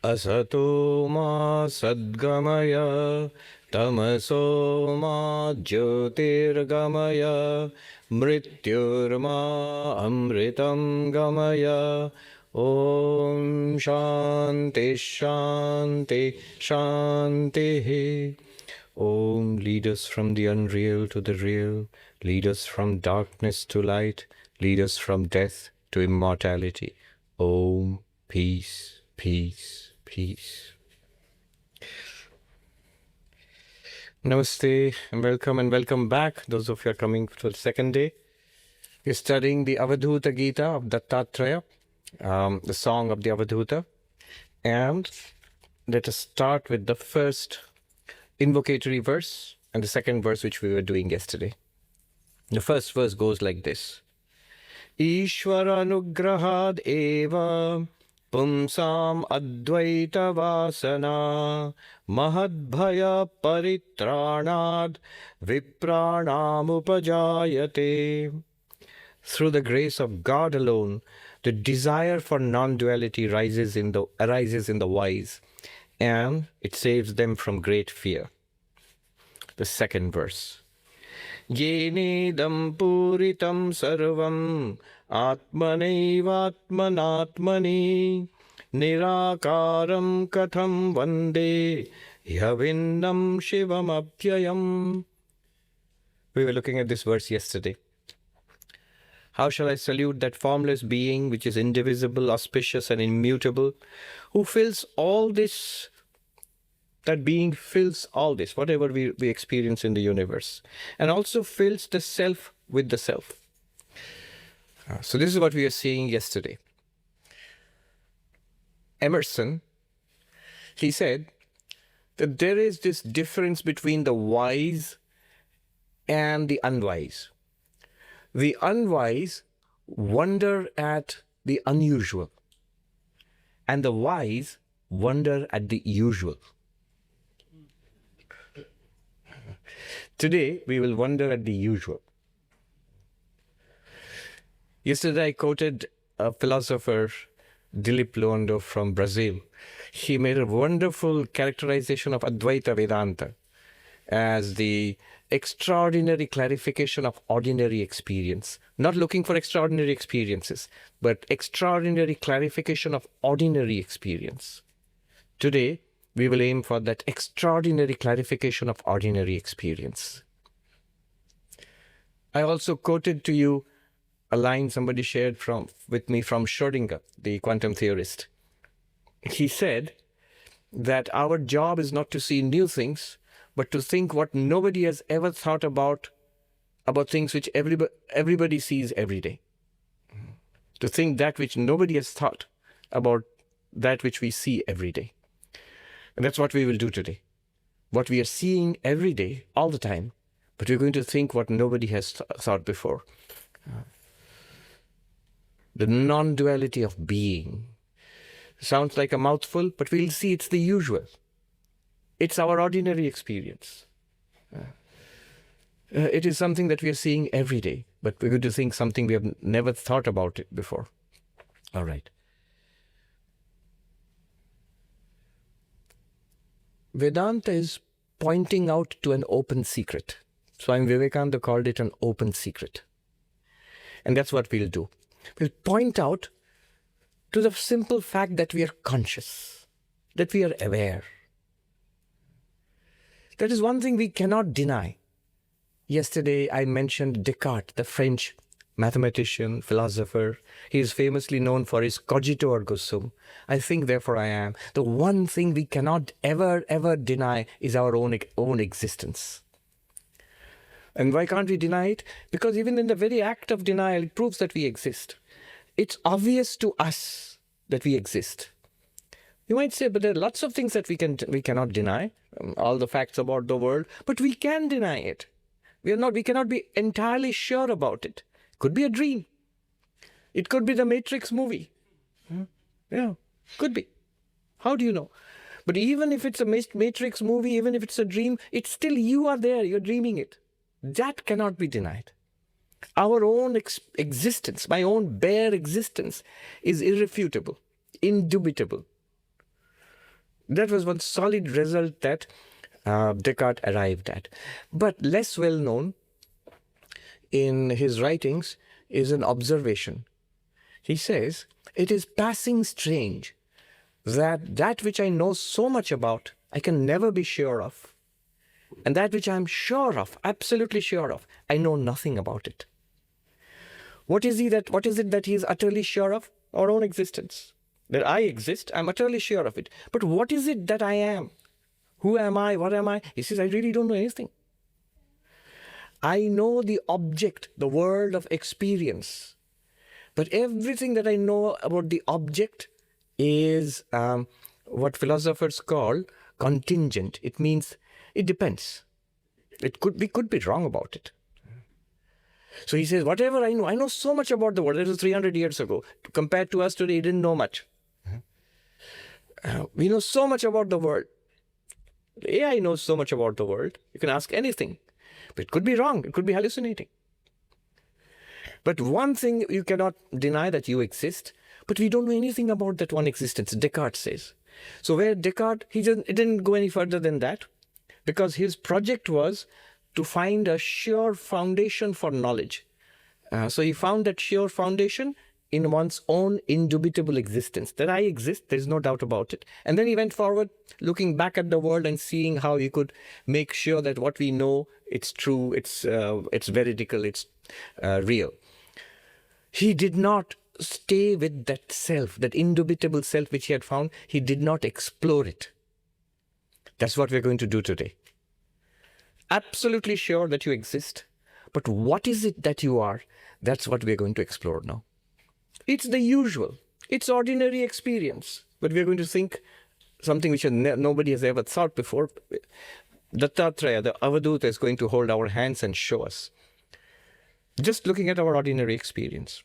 Asato ma sadgamaya tamaso ma jyotirgamaya mrityurma amritam gamaya. Om Shanti Shanti Shanti. Om, lead us from the unreal to the real, lead us from darkness to light, lead us from death to immortality. Om, peace, peace, peace. Namaste and welcome back. Those of you are coming for the second day. We're studying the Avadhuta Gita of Dattatreya, the song of the Avadhuta. And let us start with the first invocatory verse and the second verse which we were doing yesterday. The first verse goes like this. Ishwaranugrahad eva pumsam advaita vasana mahadbhaya paritranad vipranam upajayate. Through the grace of God alone, the desire for non-duality arises in the wise, and it saves them from great fear. The second verse. Yenedam puritam sarvam atmanaivatmanatmani nirakaram katham vande yavinnam shivam abhyayam. We were looking at this verse yesterday. How shall I salute that formless being which is indivisible, auspicious and immutable, who fills all this? That being fills all this, whatever we experience in the universe, and also fills the self with the self. So this is what we were seeing yesterday. Emerson, he said that there is this difference between the wise and the unwise. The unwise wonder at the unusual, and the wise wonder at the usual. Today, we will wonder at the usual. Yesterday, I quoted a philosopher, Dilip Luando from Brazil. He made a wonderful characterization of Advaita Vedanta as the extraordinary clarification of ordinary experience. Not looking for extraordinary experiences, but extraordinary clarification of ordinary experience. Today, we will aim for that extraordinary clarification of ordinary experience. I also quoted to you a line somebody shared with me from Schrödinger, the quantum theorist. He said that our job is not to see new things, but to think what nobody has ever thought about things which everybody sees every day. To think that which nobody has thought about that which we see every day. And that's what we will do today. What we are seeing every day, all the time, but we're going to think what nobody has thought before. The non-duality of being. Sounds like a mouthful, but we'll see it's the usual. It's our ordinary experience. It is something that we are seeing every day, but we're going to think something we have never thought about it before. All right. Vedanta is pointing out to an open secret. Swami Vivekananda called it an open secret. And that's what we'll do. We'll point out to the simple fact that we are conscious, that we are aware. That is one thing we cannot deny. Yesterday I mentioned Descartes, the French mathematician, philosopher. He is famously known for his cogito ergo sum. I think, therefore I am. The one thing we cannot ever deny is our own existence. And why can't we deny it? Because even in the very act of denial, it proves that we exist. It's obvious to us that we exist. You might say, but there are lots of things that we cannot deny, all the facts about the world, but we can deny it. We cannot be entirely sure about it. Could be a dream. It could be the Matrix movie. Yeah, could be. How do you know? But even if it's a Matrix movie, even if it's a dream, it's still you are there, you're dreaming it. That cannot be denied. Our own existence, my own bare existence, is irrefutable, indubitable. That was one solid result that Descartes arrived at. But less well known in his writings is an observation. He says, it is passing strange that which I know so much about, I can never be sure of. And that which I am sure of, absolutely sure of, I know nothing about it. What is it that he is utterly sure of? Our own existence. That I exist, I'm utterly sure of it. But what is it that I am? Who am I? What am I? He says, I really don't know anything. I know the object, the world of experience. But everything that I know about the object is what philosophers call contingent. It means it depends. We could be wrong about it. So he says, whatever I know so much about the world. That was 300 years ago. Compared to us today, he didn't know much. We know so much about the world. The AI knows so much about the world. You can ask anything. But it could be wrong. It could be hallucinating. But one thing you cannot deny, that you exist, but we don't know anything about that one existence, Descartes says. So where Descartes, he didn't go any further than that, because his project was to find a sure foundation for knowledge. So he found that sure foundation in one's own indubitable existence, that I exist, there's no doubt about it. And then he went forward, looking back at the world and seeing how he could make sure that what we know, it's true, it's veridical, it's real. He did not stay with that self, that indubitable self which he had found. He did not explore it. That's what we're going to do today. Absolutely sure that you exist, but what is it that you are? That's what we're going to explore now. It's the usual. It's ordinary experience. But we're going to think something which nobody has ever thought before. Dattatreya, the Avadhuta, is going to hold our hands and show us. Just looking at our ordinary experience.